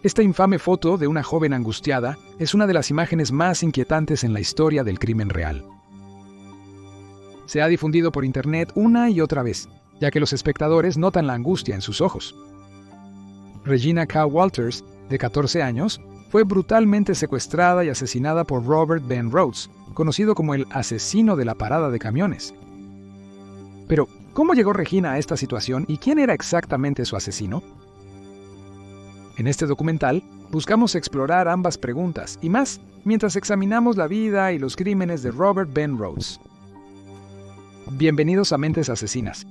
Esta infame foto de una joven angustiada es una de las imágenes más inquietantes en la historia del crimen real. Se ha difundido por internet una y otra vez, ya que los espectadores notan la angustia en sus ojos. Regina K. Walters, de 14 años, fue brutalmente secuestrada y asesinada por Robert Ben Rhodes, conocido como el asesino de la parada de camiones. Pero, ¿cómo llegó Regina a esta situación y quién era exactamente su asesino? En este documental, buscamos explorar ambas preguntas y más mientras examinamos la vida y los crímenes de Robert Ben Rhodes. Bienvenidos a Mentes Asesinas.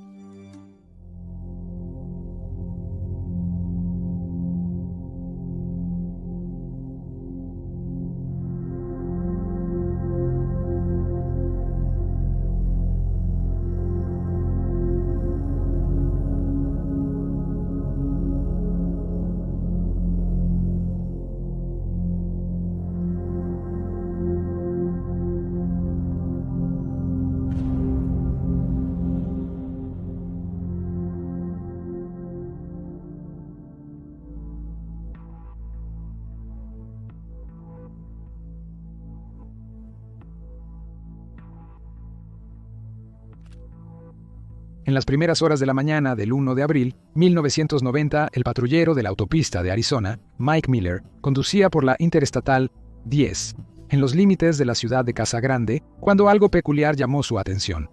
En las primeras horas de la mañana del 1 de abril, 1990, el patrullero de la autopista de Arizona, Mike Miller, conducía por la Interestatal 10, en los límites de la ciudad de Casa Grande, cuando algo peculiar llamó su atención.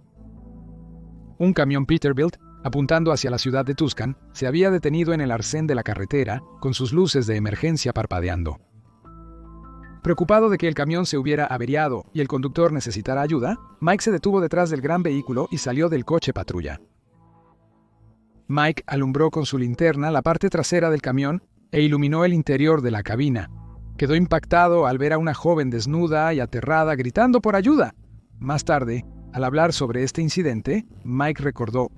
Un camión Peterbilt, apuntando hacia la ciudad de Tucson, se había detenido en el arcén de la carretera, con sus luces de emergencia parpadeando. Preocupado de que el camión se hubiera averiado y el conductor necesitara ayuda, Mike se detuvo detrás del gran vehículo y salió del coche patrulla. Mike alumbró con su linterna la parte trasera del camión e iluminó el interior de la cabina. Quedó impactado al ver a una joven desnuda y aterrada gritando por ayuda. Más tarde, al hablar sobre este incidente, Mike recordó: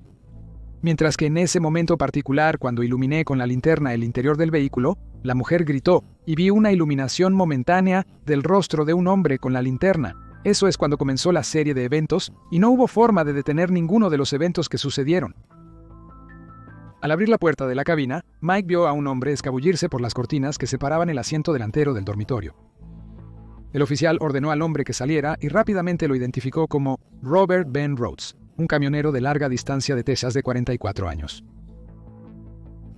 mientras que en ese momento particular, cuando iluminé con la linterna el interior del vehículo, la mujer gritó y vi una iluminación momentánea del rostro de un hombre con la linterna. Eso es cuando comenzó la serie de eventos y no hubo forma de detener ninguno de los eventos que sucedieron. Al abrir la puerta de la cabina, Mike vio a un hombre escabullirse por las cortinas que separaban el asiento delantero del dormitorio. El oficial ordenó al hombre que saliera y rápidamente lo identificó como Robert Ben Rhodes, un camionero de larga distancia de Texas de 44 años.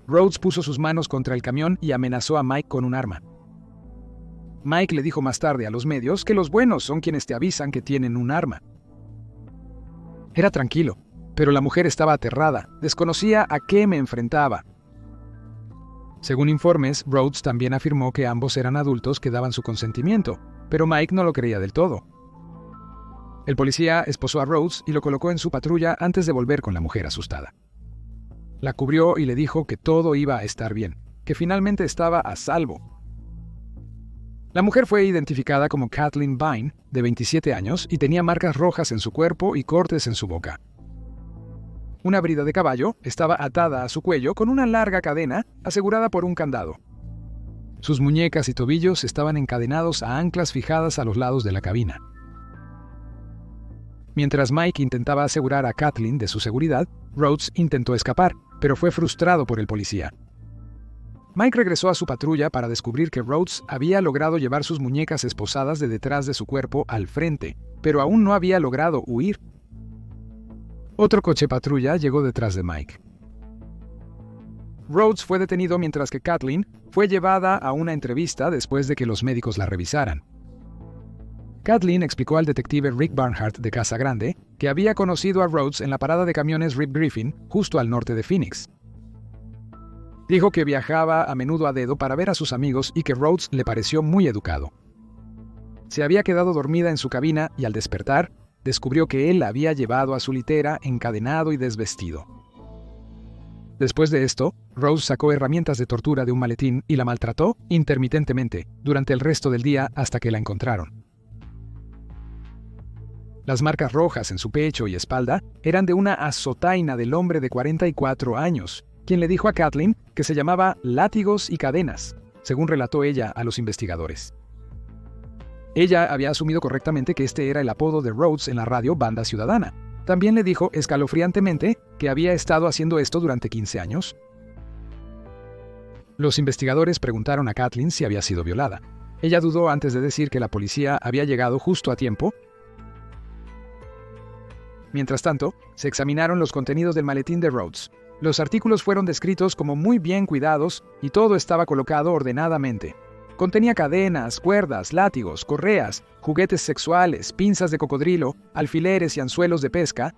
Rhodes puso sus manos contra el camión y amenazó a Mike con un arma. Mike le dijo más tarde a los medios que los buenos son quienes te avisan que tienen un arma. Era tranquilo, pero la mujer estaba aterrada, desconocía a qué me enfrentaba. Según informes, Rhodes también afirmó que ambos eran adultos que daban su consentimiento, pero Mike no lo creía del todo. El policía esposó a Rhodes y lo colocó en su patrulla antes de volver con la mujer asustada. La cubrió y le dijo que todo iba a estar bien, que finalmente estaba a salvo. La mujer fue identificada como Kathleen Vine, de 27 años, y tenía marcas rojas en su cuerpo y cortes en su boca. Una brida de caballo estaba atada a su cuello con una larga cadena asegurada por un candado. Sus muñecas y tobillos estaban encadenados a anclas fijadas a los lados de la cabina. Mientras Mike intentaba asegurar a Kathleen de su seguridad, Rhodes intentó escapar, pero fue frustrado por el policía. Mike regresó a su patrulla para descubrir que Rhodes había logrado llevar sus muñecas esposadas de detrás de su cuerpo al frente, pero aún no había logrado huir. Otro coche patrulla llegó detrás de Mike. Rhodes fue detenido mientras que Kathleen fue llevada a una entrevista después de que los médicos la revisaran. Kathleen explicó al detective Rick Barnhart de Casa Grande que había conocido a Rhodes en la parada de camiones Rip Griffin, justo al norte de Phoenix. Dijo que viajaba a menudo a dedo para ver a sus amigos y que Rhodes le pareció muy educado. Se había quedado dormida en su cabina y al despertar, descubrió que él la había llevado a su litera encadenado y desvestido. Después de esto, Rhodes sacó herramientas de tortura de un maletín y la maltrató intermitentemente durante el resto del día hasta que la encontraron. Las marcas rojas en su pecho y espalda eran de una azotaina del hombre de 44 años, quien le dijo a Kathleen que se llamaba látigos y cadenas, según relató ella a los investigadores. Ella había asumido correctamente que este era el apodo de Rhodes en la radio Banda Ciudadana. También le dijo escalofriantemente que había estado haciendo esto durante 15 años. Los investigadores preguntaron a Kathleen si había sido violada. Ella dudó antes de decir que la policía había llegado justo a tiempo. Mientras tanto, se examinaron los contenidos del maletín de Rhodes. Los artículos fueron descritos como muy bien cuidados y todo estaba colocado ordenadamente. Contenía cadenas, cuerdas, látigos, correas, juguetes sexuales, pinzas de cocodrilo, alfileres y anzuelos de pesca.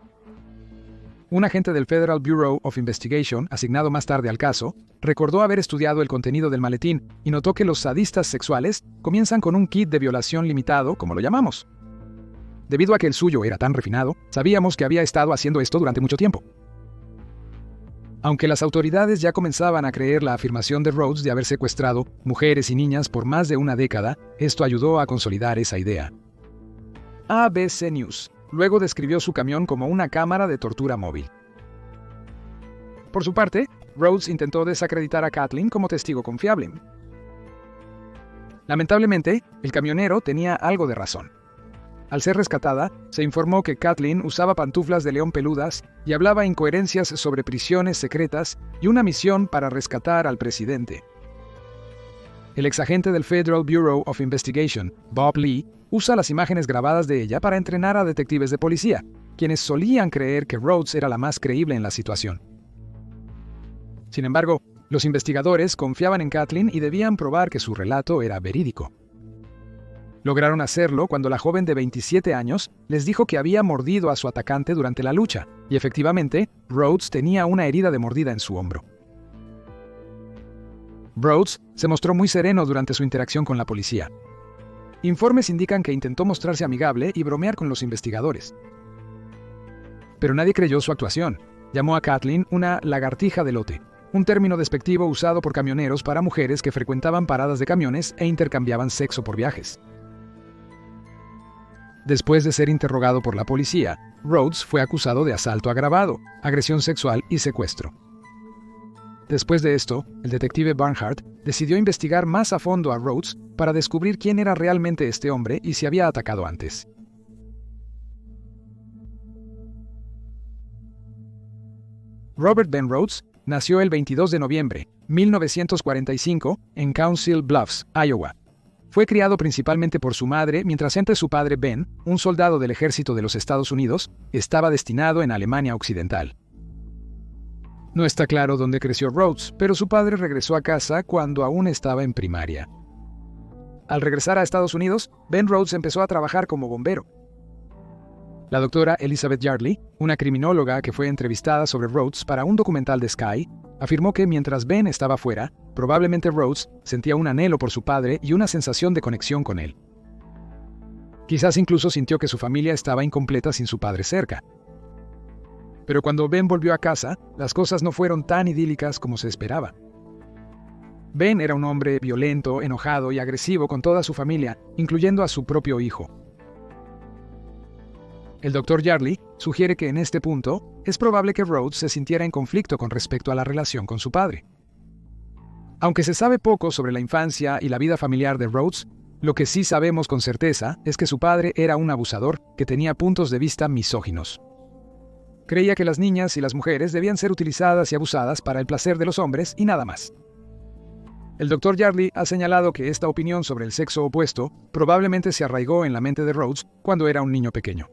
Un agente del Federal Bureau of Investigation, asignado más tarde al caso, recordó haber estudiado el contenido del maletín y notó que los sadistas sexuales comienzan con un kit de violación limitado, como lo llamamos. Debido a que el suyo era tan refinado, sabíamos que había estado haciendo esto durante mucho tiempo. Aunque las autoridades ya comenzaban a creer la afirmación de Rhodes de haber secuestrado mujeres y niñas por más de una década, esto ayudó a consolidar esa idea. ABC News luego describió su camión como una cámara de tortura móvil. Por su parte, Rhodes intentó desacreditar a Kathleen como testigo confiable. Lamentablemente, el camionero tenía algo de razón. Al ser rescatada, se informó que Kathleen usaba pantuflas de león peludas y hablaba incoherencias sobre prisiones secretas y una misión para rescatar al presidente. El exagente del Federal Bureau of Investigation, Bob Lee, usa las imágenes grabadas de ella para entrenar a detectives de policía, quienes solían creer que Rhodes era la más creíble en la situación. Sin embargo, los investigadores confiaban en Kathleen y debían probar que su relato era verídico. Lograron hacerlo cuando la joven de 27 años les dijo que había mordido a su atacante durante la lucha, y efectivamente, Rhodes tenía una herida de mordida en su hombro. Rhodes se mostró muy sereno durante su interacción con la policía. Informes indican que intentó mostrarse amigable y bromear con los investigadores. Pero nadie creyó su actuación. Llamó a Kathleen una lagartija de lote, un término despectivo usado por camioneros para mujeres que frecuentaban paradas de camiones e intercambiaban sexo por viajes. Después de ser interrogado por la policía, Rhodes fue acusado de asalto agravado, agresión sexual y secuestro. Después de esto, el detective Barnhart decidió investigar más a fondo a Rhodes para descubrir quién era realmente este hombre y si había atacado antes. Robert Ben Rhodes nació el 22 de noviembre de 1945 en Council Bluffs, Iowa. Fue criado principalmente por su madre, mientras su padre Ben, un soldado del ejército de los Estados Unidos, estaba destinado en Alemania Occidental. No está claro dónde creció Rhodes, pero su padre regresó a casa cuando aún estaba en primaria. Al regresar a Estados Unidos, Ben Rhodes empezó a trabajar como bombero. La doctora Elizabeth Yardley, una criminóloga que fue entrevistada sobre Rhodes para un documental de Sky, afirmó que mientras Ben estaba fuera, probablemente Rhodes sentía un anhelo por su padre y una sensación de conexión con él. Quizás incluso sintió que su familia estaba incompleta sin su padre cerca. Pero cuando Ben volvió a casa, las cosas no fueron tan idílicas como se esperaba. Ben era un hombre violento, enojado y agresivo con toda su familia, incluyendo a su propio hijo. El Dr. Yardley sugiere que en este punto es probable que Rhodes se sintiera en conflicto con respecto a la relación con su padre. Aunque se sabe poco sobre la infancia y la vida familiar de Rhodes, lo que sí sabemos con certeza es que su padre era un abusador que tenía puntos de vista misóginos. Creía que las niñas y las mujeres debían ser utilizadas y abusadas para el placer de los hombres y nada más. El Dr. Yardley ha señalado que esta opinión sobre el sexo opuesto probablemente se arraigó en la mente de Rhodes cuando era un niño pequeño.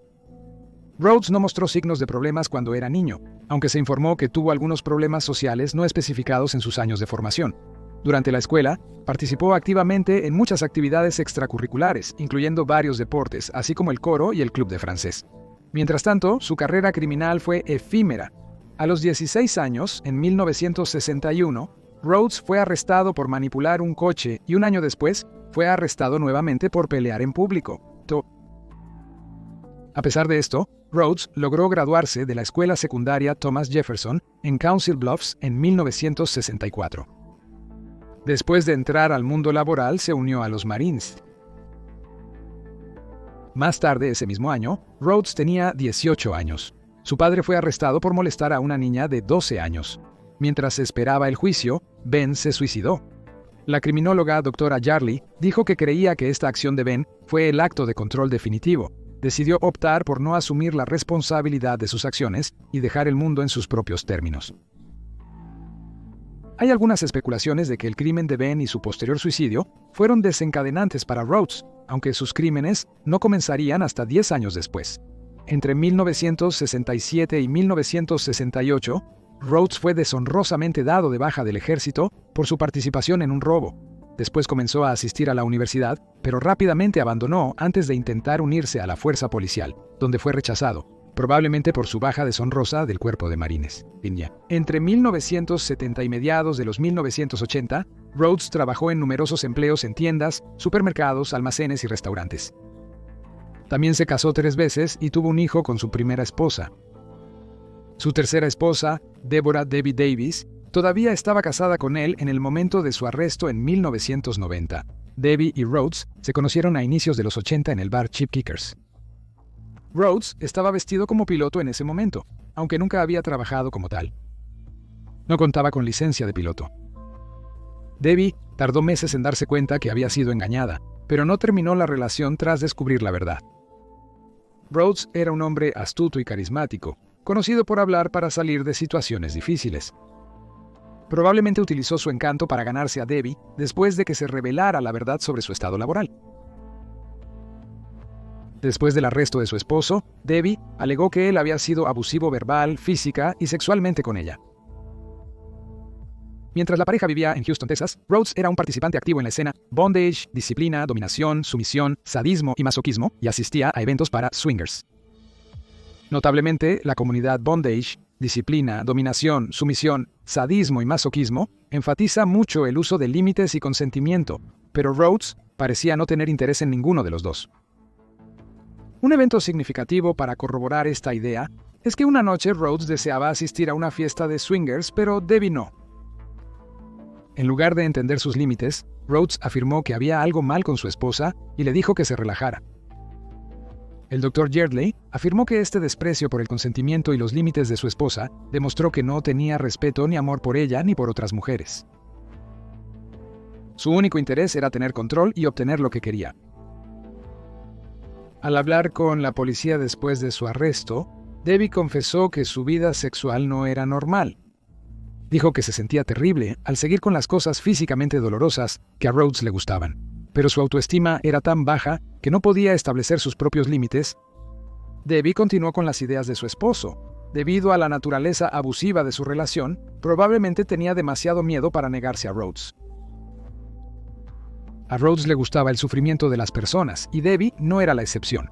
Rhodes no mostró signos de problemas cuando era niño, aunque se informó que tuvo algunos problemas sociales no especificados en sus años de formación. Durante la escuela, participó activamente en muchas actividades extracurriculares, incluyendo varios deportes, así como el coro y el club de francés. Mientras tanto, su carrera criminal fue efímera. A los 16 años, en 1961, Rhodes fue arrestado por manipular un coche y un año después fue arrestado nuevamente por pelear en público. A pesar de esto, Rhodes logró graduarse de la escuela secundaria Thomas Jefferson en Council Bluffs en 1964. Después de entrar al mundo laboral, se unió a los Marines. Más tarde ese mismo año, Rhodes tenía 18 años. Su padre fue arrestado por molestar a una niña de 12 años. Mientras esperaba el juicio, Ben se suicidó. La criminóloga doctora Yardley dijo que creía que esta acción de Ben fue el acto de control definitivo. Decidió optar por no asumir la responsabilidad de sus acciones y dejar el mundo en sus propios términos. Hay algunas especulaciones de que el crimen de Ben y su posterior suicidio fueron desencadenantes para Rhodes, aunque sus crímenes no comenzarían hasta 10 años después. Entre 1967 y 1968, Rhodes fue deshonrosamente dado de baja del ejército por su participación en un robo. Después comenzó a asistir a la universidad, pero rápidamente abandonó antes de intentar unirse a la fuerza policial, donde fue rechazado, probablemente por su baja deshonrosa del cuerpo de marines. Entre 1970 y mediados de los 1980, Rhodes trabajó en numerosos empleos en tiendas, supermercados, almacenes y restaurantes. También se casó 3 veces y tuvo un hijo con su primera esposa. Su tercera esposa, Deborah Debbie Davis, todavía estaba casada con él en el momento de su arresto en 1990. Debbie y Rhodes se conocieron a inicios de los 80 en el bar Chip Kickers. Rhodes estaba vestido como piloto en ese momento, aunque nunca había trabajado como tal. No contaba con licencia de piloto. Debbie tardó meses en darse cuenta que había sido engañada, pero no terminó la relación tras descubrir la verdad. Rhodes era un hombre astuto y carismático, conocido por hablar para salir de situaciones difíciles. Probablemente utilizó su encanto para ganarse a Debbie después de que se revelara la verdad sobre su estado laboral. Después del arresto de su esposo, Debbie alegó que él había sido abusivo verbal, física y sexualmente con ella. Mientras la pareja vivía en Houston, Texas, Rhodes era un participante activo en la escena bondage, disciplina, dominación, sumisión, sadismo y masoquismo, y asistía a eventos para swingers. Notablemente, la comunidad bondage, disciplina, dominación, sumisión, sadismo y masoquismo enfatiza mucho el uso de límites y consentimiento, pero Rhodes parecía no tener interés en ninguno de los dos. Un evento significativo para corroborar esta idea es que una noche Rhodes deseaba asistir a una fiesta de swingers, pero Debbie no. En lugar de entender sus límites, Rhodes afirmó que había algo mal con su esposa y le dijo que se relajara. El Dr. Yardley afirmó que este desprecio por el consentimiento y los límites de su esposa demostró que no tenía respeto ni amor por ella ni por otras mujeres. Su único interés era tener control y obtener lo que quería. Al hablar con la policía después de su arresto, Debbie confesó que su vida sexual no era normal. Dijo que se sentía terrible al seguir con las cosas físicamente dolorosas que a Rhodes le gustaban, pero su autoestima era tan baja que no podía establecer sus propios límites. Debbie continuó con las ideas de su esposo. Debido a la naturaleza abusiva de su relación, probablemente tenía demasiado miedo para negarse a Rhodes. A Rhodes le gustaba el sufrimiento de las personas, y Debbie no era la excepción.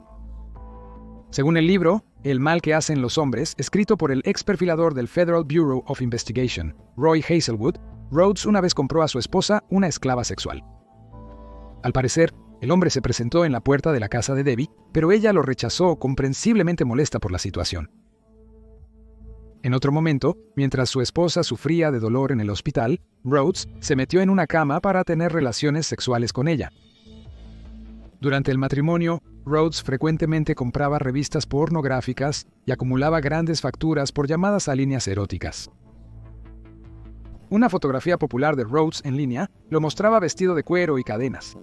Según el libro El mal que hacen los hombres, escrito por el ex perfilador del Federal Bureau of Investigation, Roy Hazelwood, Rhodes una vez compró a su esposa una esclava sexual. Al parecer, el hombre se presentó en la puerta de la casa de Debbie, pero ella lo rechazó, comprensiblemente molesta por la situación. En otro momento, mientras su esposa sufría de dolor en el hospital, Rhodes se metió en una cama para tener relaciones sexuales con ella. Durante el matrimonio, Rhodes frecuentemente compraba revistas pornográficas y acumulaba grandes facturas por llamadas a líneas eróticas. Una fotografía popular de Rhodes en línea lo mostraba vestido de cuero y cadenas.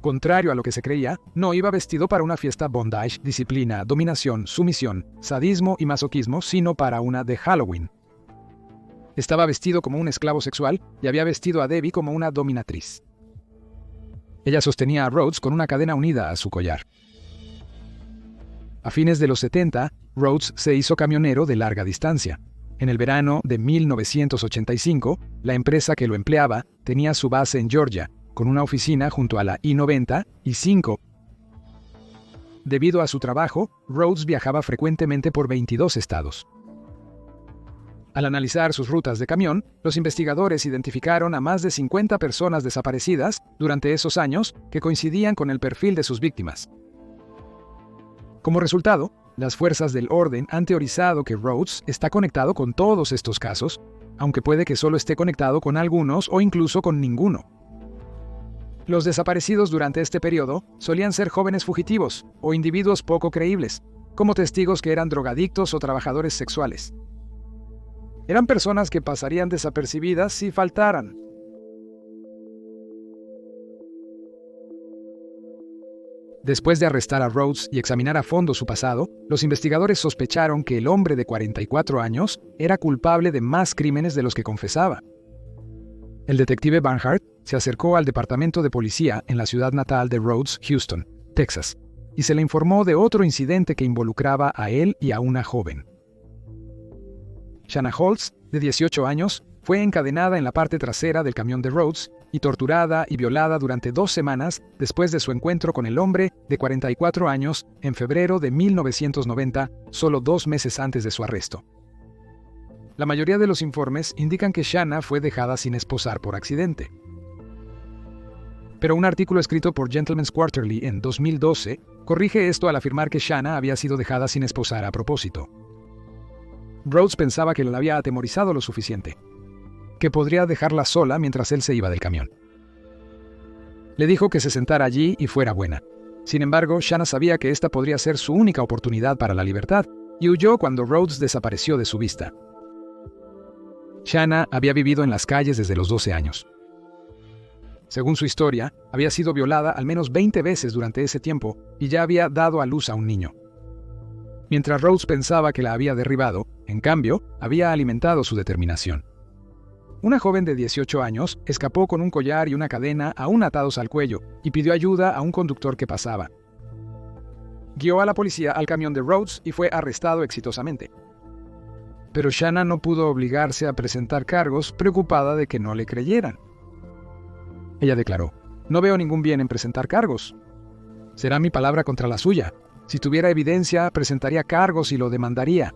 Contrario a lo que se creía, no iba vestido para una fiesta bondage, disciplina, dominación, sumisión, sadismo y masoquismo, sino para una de Halloween. Estaba vestido como un esclavo sexual y había vestido a Debbie como una dominatriz. Ella sostenía a Rhodes con una cadena unida a su collar. A fines de los 70, Rhodes se hizo camionero de larga distancia. En el verano de 1985, la empresa que lo empleaba tenía su base en Georgia, con una oficina junto a la I-90 y 5. Debido a su trabajo, Rhodes viajaba frecuentemente por 22 estados. Al analizar sus rutas de camión, los investigadores identificaron a más de 50 personas desaparecidas durante esos años que coincidían con el perfil de sus víctimas. Como resultado, las fuerzas del orden han teorizado que Rhodes está conectado con todos estos casos, aunque puede que solo esté conectado con algunos o incluso con ninguno. Los desaparecidos durante este periodo solían ser jóvenes fugitivos o individuos poco creíbles, como testigos que eran drogadictos o trabajadores sexuales. Eran personas que pasarían desapercibidas si faltaran. Después de arrestar a Rhodes y examinar a fondo su pasado, los investigadores sospecharon que el hombre de 44 años era culpable de más crímenes de los que confesaba. El detective Barnhart se acercó al departamento de policía en la ciudad natal de Rhodes, Houston, Texas, y se le informó de otro incidente que involucraba a él y a una joven. Shanna Holtz, de 18 años, fue encadenada en la parte trasera del camión de Rhodes y torturada y violada durante 2 semanas después de su encuentro con el hombre de 44 años en febrero de 1990, solo 2 meses antes de su arresto. La mayoría de los informes indican que Shanna fue dejada sin esposar por accidente. Pero un artículo escrito por Gentleman's Quarterly en 2012 corrige esto al afirmar que Shanna había sido dejada sin esposar a propósito. Rhodes pensaba que la había atemorizado lo suficiente, que podría dejarla sola mientras él se iba del camión. Le dijo que se sentara allí y fuera buena. Sin embargo, Shanna sabía que esta podría ser su única oportunidad para la libertad y huyó cuando Rhodes desapareció de su vista. Shanna había vivido en las calles desde los 12 años. Según su historia, había sido violada al menos 20 veces durante ese tiempo y ya había dado a luz a un niño. Mientras Rhodes pensaba que la había derribado, en cambio, había alimentado su determinación. Una joven de 18 años escapó con un collar y una cadena aún atados al cuello y pidió ayuda a un conductor que pasaba. Guió a la policía al camión de Rhodes y fue arrestado exitosamente. Pero Shanna no pudo obligarse a presentar cargos, preocupada de que no le creyeran. Ella declaró: "No veo ningún bien en presentar cargos. Será mi palabra contra la suya. Si tuviera evidencia, presentaría cargos y lo demandaría".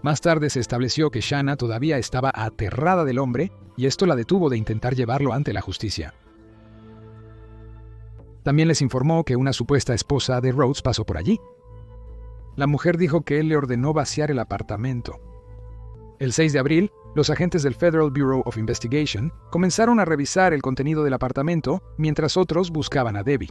Más tarde se estableció que Shanna todavía estaba aterrada del hombre y esto la detuvo de intentar llevarlo ante la justicia. También les informó que una supuesta esposa de Rhodes pasó por allí. La mujer dijo que él le ordenó vaciar el apartamento. El 6 de abril, los agentes del Federal Bureau of Investigation comenzaron a revisar el contenido del apartamento mientras otros buscaban a Debbie.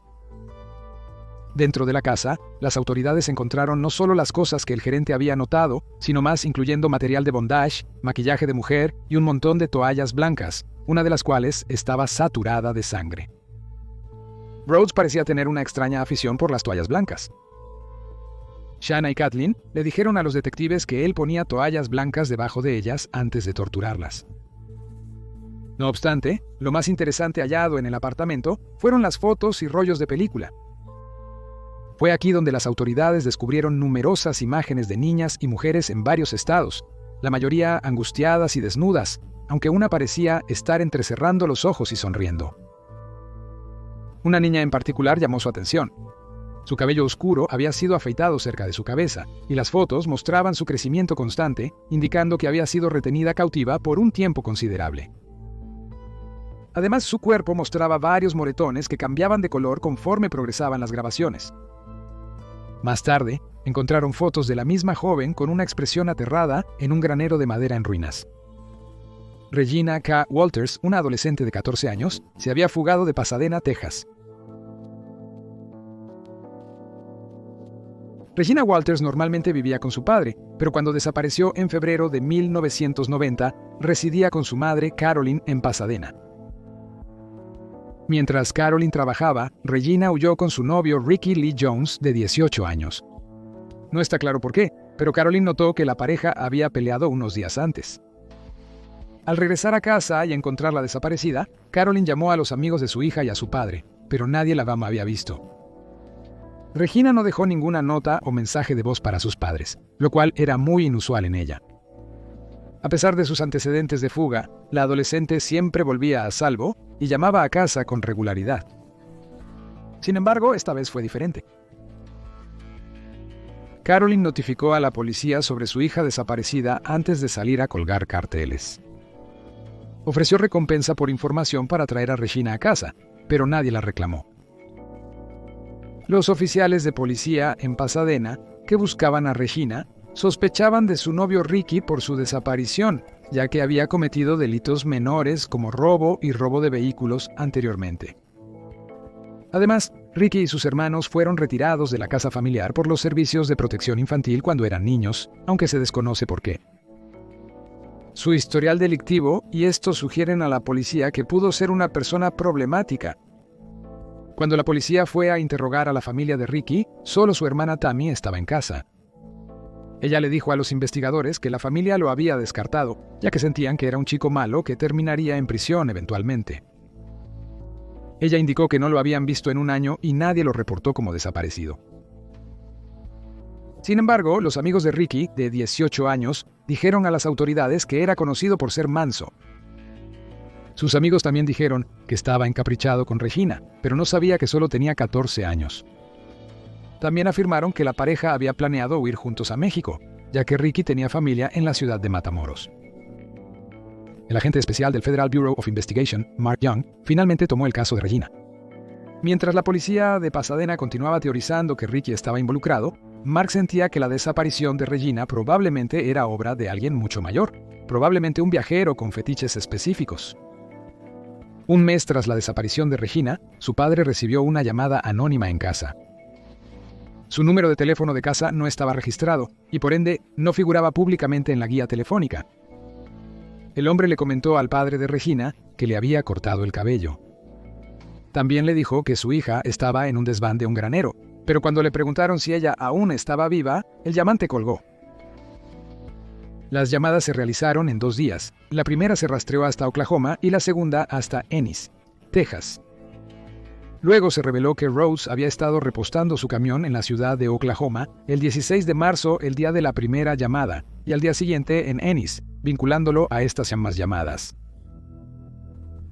Dentro de la casa, las autoridades encontraron no solo las cosas que el gerente había anotado, sino más, incluyendo material de bondage, maquillaje de mujer y un montón de toallas blancas, una de las cuales estaba saturada de sangre. Rhodes parecía tener una extraña afición por las toallas blancas. Shanna y Kathleen le dijeron a los detectives que él ponía toallas blancas debajo de ellas antes de torturarlas. No obstante, lo más interesante hallado en el apartamento fueron las fotos y rollos de película. Fue aquí donde las autoridades descubrieron numerosas imágenes de niñas y mujeres en varios estados, la mayoría angustiadas y desnudas, aunque una parecía estar entrecerrando los ojos y sonriendo. Una niña en particular llamó su atención. Su cabello oscuro había sido afeitado cerca de su cabeza, y las fotos mostraban su crecimiento constante, indicando que había sido retenida cautiva por un tiempo considerable. Además, su cuerpo mostraba varios moretones que cambiaban de color conforme progresaban las grabaciones. Más tarde, encontraron fotos de la misma joven con una expresión aterrada en un granero de madera en ruinas. Regina K. Walters, una adolescente de 14 años, se había fugado de Pasadena, Texas. Regina Walters normalmente vivía con su padre, pero cuando desapareció en febrero de 1990, residía con su madre, Carolyn, en Pasadena. Mientras Carolyn trabajaba, Regina huyó con su novio Ricky Lee Jones, de 18 años. No está claro por qué, pero Carolyn notó que la pareja había peleado unos días antes. Al regresar a casa y encontrarla desaparecida, Carolyn llamó a los amigos de su hija y a su padre, pero nadie la había visto. Regina no dejó ninguna nota o mensaje de voz para sus padres, lo cual era muy inusual en ella. A pesar de sus antecedentes de fuga, la adolescente siempre volvía a salvo y llamaba a casa con regularidad. Sin embargo, esta vez fue diferente. Carolyn notificó a la policía sobre su hija desaparecida antes de salir a colgar carteles. Ofreció recompensa por información para traer a Regina a casa, pero nadie la reclamó. Los oficiales de policía en Pasadena, que buscaban a Regina, sospechaban de su novio Ricky por su desaparición, ya que había cometido delitos menores como robo y robo de vehículos anteriormente. Además, Ricky y sus hermanos fueron retirados de la casa familiar por los servicios de protección infantil cuando eran niños, aunque se desconoce por qué. Su historial delictivo y esto sugieren a la policía que pudo ser una persona problemática. Cuando la policía fue a interrogar a la familia de Ricky, solo su hermana Tammy estaba en casa. Ella le dijo a los investigadores que la familia lo había descartado, ya que sentían que era un chico malo que terminaría en prisión eventualmente. Ella indicó que no lo habían visto en un año y nadie lo reportó como desaparecido. Sin embargo, los amigos de Ricky, de 18 años, dijeron a las autoridades que era conocido por ser manso. Sus amigos también dijeron que estaba encaprichado con Regina, pero no sabía que solo tenía 14 años. También afirmaron que la pareja había planeado huir juntos a México, ya que Ricky tenía familia en la ciudad de Matamoros. El agente especial del Federal Bureau of Investigation, Mark Young, finalmente tomó el caso de Regina. Mientras la policía de Pasadena continuaba teorizando que Ricky estaba involucrado, Mark sentía que la desaparición de Regina probablemente era obra de alguien mucho mayor, probablemente un viajero con fetiches específicos. Un mes tras la desaparición de Regina, su padre recibió una llamada anónima en casa. Su número de teléfono de casa no estaba registrado y por ende no figuraba públicamente en la guía telefónica. El hombre le comentó al padre de Regina que le había cortado el cabello. También le dijo que su hija estaba en un desván de un granero, pero cuando le preguntaron si ella aún estaba viva, el llamante colgó. Las llamadas se realizaron en 2 días. La primera se rastreó hasta Oklahoma y la segunda hasta Ennis, Texas. Luego se reveló que Rhodes había estado repostando su camión en la ciudad de Oklahoma el 16 de marzo, el día de la primera llamada, y al día siguiente en Ennis, vinculándolo a estas ambas llamadas.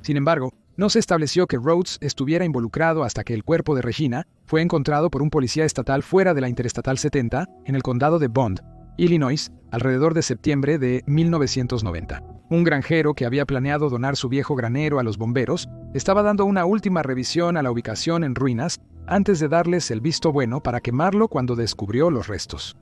Sin embargo, no se estableció que Rhodes estuviera involucrado hasta que el cuerpo de Regina fue encontrado por un policía estatal fuera de la Interestatal 70 en el condado de Bond, Illinois, alrededor de septiembre de 1990. Un granjero que había planeado donar su viejo granero a los bomberos estaba dando una última revisión a la ubicación en ruinas antes de darles el visto bueno para quemarlo cuando descubrió los restos.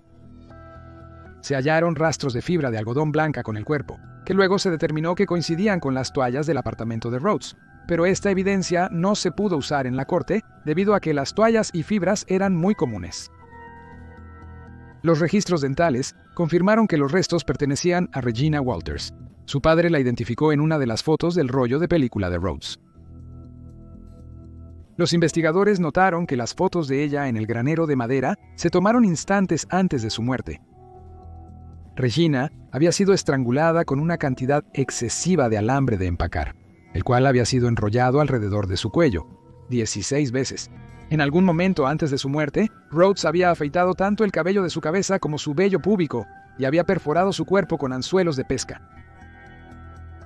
Se hallaron rastros de fibra de algodón blanca con el cuerpo, que luego se determinó que coincidían con las toallas del apartamento de Rhodes, pero esta evidencia no se pudo usar en la corte debido a que las toallas y fibras eran muy comunes. Los registros dentales confirmaron que los restos pertenecían a Regina Walters. Su padre la identificó en una de las fotos del rollo de película de Rhodes. Los investigadores notaron que las fotos de ella en el granero de madera se tomaron instantes antes de su muerte. Regina había sido estrangulada con una cantidad excesiva de alambre de empacar, el cual había sido enrollado alrededor de su cuello, 16 veces. En algún momento antes de su muerte, Rhodes había afeitado tanto el cabello de su cabeza como su vello púbico y había perforado su cuerpo con anzuelos de pesca.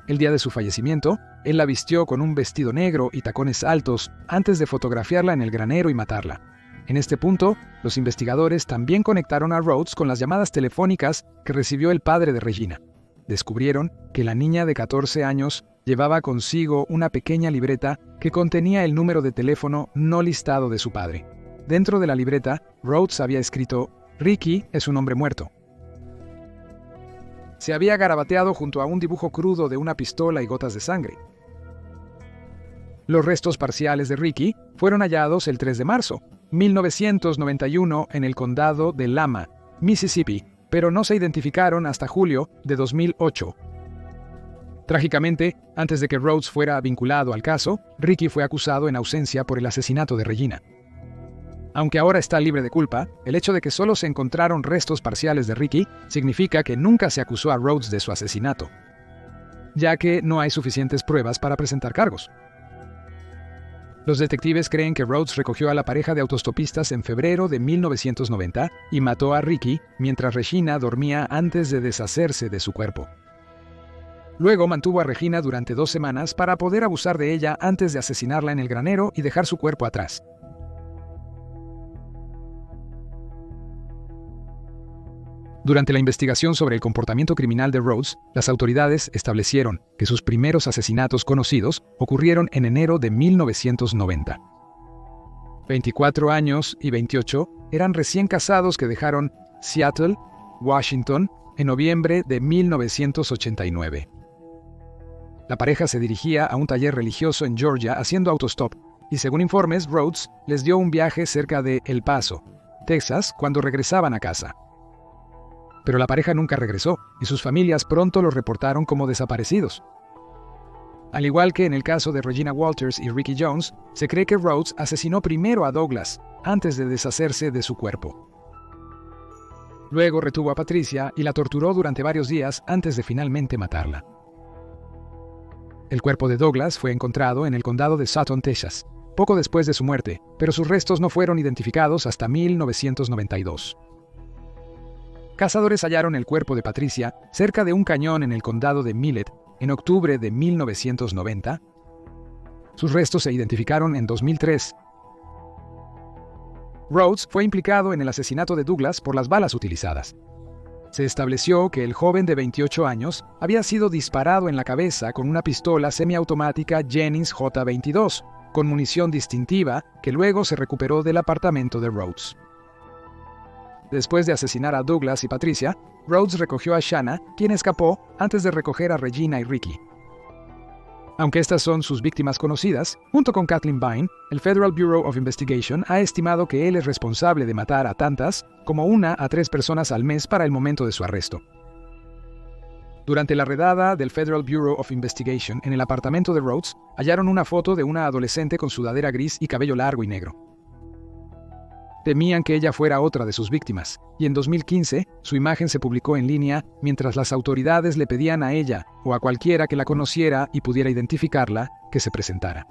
El día de su fallecimiento, él la vistió con un vestido negro y tacones altos antes de fotografiarla en el granero y matarla. En este punto, los investigadores también conectaron a Rhodes con las llamadas telefónicas que recibió el padre de Regina. Descubrieron que la niña de 14 años llevaba consigo una pequeña libreta que contenía el número de teléfono no listado de su padre. Dentro de la libreta, Rhodes había escrito: "Ricky es un hombre muerto". Se había garabateado junto a un dibujo crudo de una pistola y gotas de sangre. Los restos parciales de Ricky fueron hallados el 3 de marzo, 1991 en el condado de Lama, Mississippi, pero no se identificaron hasta julio de 2008. Trágicamente, antes de que Rhodes fuera vinculado al caso, Ricky fue acusado en ausencia por el asesinato de Regina. Aunque ahora está libre de culpa, el hecho de que solo se encontraron restos parciales de Ricky significa que nunca se acusó a Rhodes de su asesinato, ya que no hay suficientes pruebas para presentar cargos. Los detectives creen que Rhodes recogió a la pareja de autostopistas en febrero de 1990 y mató a Ricky mientras Regina dormía antes de deshacerse de su cuerpo. Luego mantuvo a Regina durante 2 semanas para poder abusar de ella antes de asesinarla en el granero y dejar su cuerpo atrás. Durante la investigación sobre el comportamiento criminal de Rhodes, las autoridades establecieron que sus primeros asesinatos conocidos ocurrieron en enero de 1990. 24 años y 28 eran recién casados que dejaron Seattle, Washington, en noviembre de 1989. La pareja se dirigía a un taller religioso en Georgia haciendo autostop, y según informes, Rhodes les dio un viaje cerca de El Paso, Texas, cuando regresaban a casa. Pero la pareja nunca regresó, y sus familias pronto los reportaron como desaparecidos. Al igual que en el caso de Regina Walters y Ricky Jones, se cree que Rhodes asesinó primero a Douglas, antes de deshacerse de su cuerpo. Luego retuvo a Patricia y la torturó durante varios días antes de finalmente matarla. El cuerpo de Douglas fue encontrado en el condado de Sutton, Texas, poco después de su muerte, pero sus restos no fueron identificados hasta 1992. Cazadores hallaron el cuerpo de Patricia cerca de un cañón en el condado de Millet en octubre de 1990. Sus restos se identificaron en 2003. Rhodes fue implicado en el asesinato de Douglas por las balas utilizadas. Se estableció que el joven de 28 años había sido disparado en la cabeza con una pistola semiautomática Jennings J-22, con munición distintiva que luego se recuperó del apartamento de Rhodes. Después de asesinar a Douglas y Patricia, Rhodes recogió a Shanna, quien escapó antes de recoger a Regina y Ricky. Aunque estas son sus víctimas conocidas, junto con Kathleen Vine, el Federal Bureau of Investigation ha estimado que él es responsable de matar a tantas como 1 a 3 personas al mes para el momento de su arresto. Durante la redada del Federal Bureau of Investigation en el apartamento de Rhodes, hallaron una foto de una adolescente con sudadera gris y cabello largo y negro. Temían que ella fuera otra de sus víctimas, y en 2015 su imagen se publicó en línea mientras las autoridades le pedían a ella o a cualquiera que la conociera y pudiera identificarla que se presentara.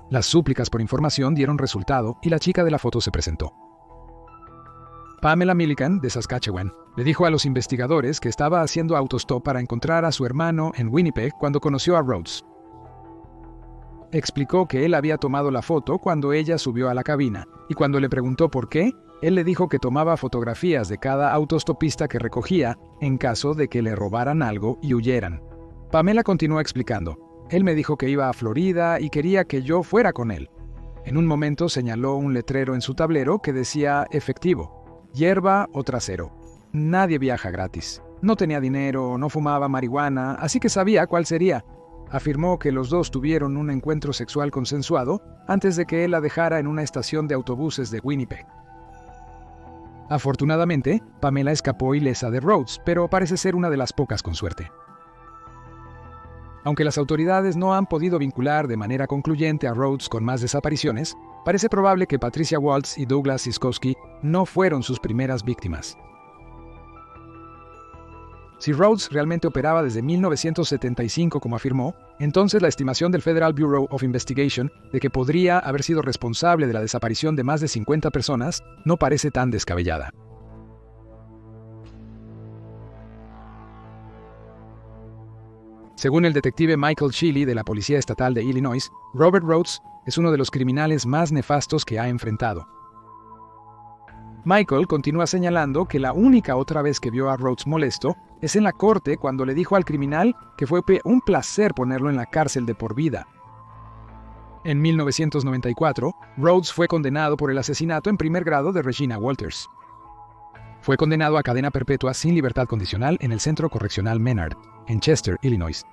Las súplicas por información dieron resultado y la chica de la foto se presentó. Pamela Millican, de Saskatchewan, le dijo a los investigadores que estaba haciendo autostop para encontrar a su hermano en Winnipeg cuando conoció a Rhodes. Explicó que él había tomado la foto cuando ella subió a la cabina, y cuando le preguntó por qué, él le dijo que tomaba fotografías de cada autostopista que recogía en caso de que le robaran algo y huyeran. Pamela continuó explicando. Él me dijo que iba a Florida y quería que yo fuera con él. En un momento señaló un letrero en su tablero que decía efectivo, hierba o trasero. Nadie viaja gratis. No tenía dinero, no fumaba marihuana, así que sabía cuál sería. Afirmó que los dos tuvieron un encuentro sexual consensuado antes de que él la dejara en una estación de autobuses de Winnipeg. Afortunadamente, Pamela escapó ilesa de Rhodes, pero parece ser una de las pocas con suerte. Aunque las autoridades no han podido vincular de manera concluyente a Rhodes con más desapariciones, parece probable que Patricia Waltz y Douglas Siskowski no fueron sus primeras víctimas. Si Rhodes realmente operaba desde 1975, como afirmó, entonces la estimación del Federal Bureau of Investigation de que podría haber sido responsable de la desaparición de más de 50 personas no parece tan descabellada. Según el detective Michael Chili de la Policía Estatal de Illinois, Robert Rhodes es uno de los criminales más nefastos que ha enfrentado. Michael continúa señalando que la única otra vez que vio a Rhodes molesto es en la corte cuando le dijo al criminal que fue un placer ponerlo en la cárcel de por vida. En 1994, Rhodes fue condenado por el asesinato en primer grado de Regina Walters. Fue condenado a cadena perpetua sin libertad condicional en el Centro Correccional Menard, en Chester, Illinois.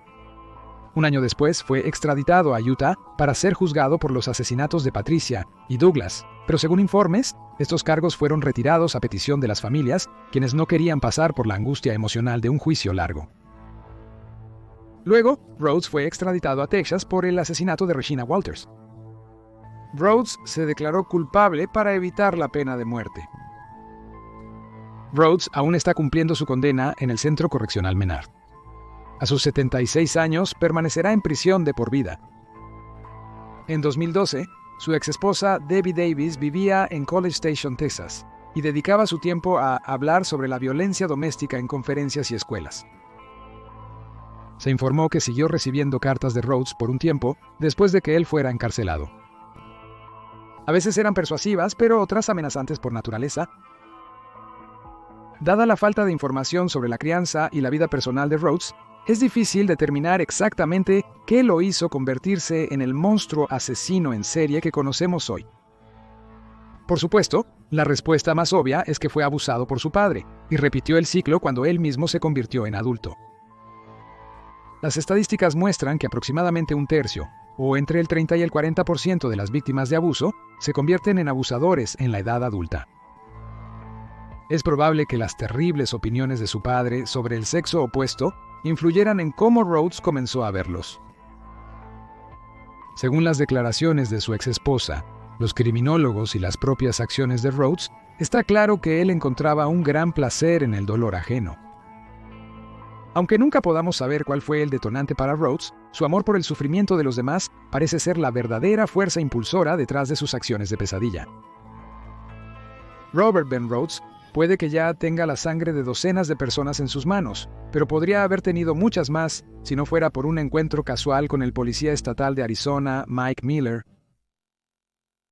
Un año después fue extraditado a Utah para ser juzgado por los asesinatos de Patricia y Douglas, pero según informes, estos cargos fueron retirados a petición de las familias, quienes no querían pasar por la angustia emocional de un juicio largo. Luego, Rhodes fue extraditado a Texas por el asesinato de Regina Walters. Rhodes se declaró culpable para evitar la pena de muerte. Rhodes aún está cumpliendo su condena en el Centro Correccional Menard. A sus 76 años permanecerá en prisión de por vida. En 2012, su exesposa Debbie Davis vivía en College Station, Texas, y dedicaba su tiempo a hablar sobre la violencia doméstica en conferencias y escuelas. Se informó que siguió recibiendo cartas de Rhodes por un tiempo después de que él fuera encarcelado. A veces eran persuasivas, pero otras amenazantes por naturaleza. Dada la falta de información sobre la crianza y la vida personal de Rhodes, es difícil determinar exactamente qué lo hizo convertirse en el monstruo asesino en serie que conocemos hoy. Por supuesto, la respuesta más obvia es que fue abusado por su padre, y repitió el ciclo cuando él mismo se convirtió en adulto. Las estadísticas muestran que aproximadamente un tercio, o entre el 30 y el 40% de las víctimas de abuso, se convierten en abusadores en la edad adulta. Es probable que las terribles opiniones de su padre sobre el sexo opuesto influyeran en cómo Rhodes comenzó a verlos. Según las declaraciones de su exesposa, los criminólogos y las propias acciones de Rhodes, está claro que él encontraba un gran placer en el dolor ajeno. Aunque nunca podamos saber cuál fue el detonante para Rhodes, su amor por el sufrimiento de los demás parece ser la verdadera fuerza impulsora detrás de sus acciones de pesadilla. Robert Ben Rhodes puede que ya tenga la sangre de docenas de personas en sus manos, pero podría haber tenido muchas más si no fuera por un encuentro casual con el policía estatal de Arizona, Mike Miller,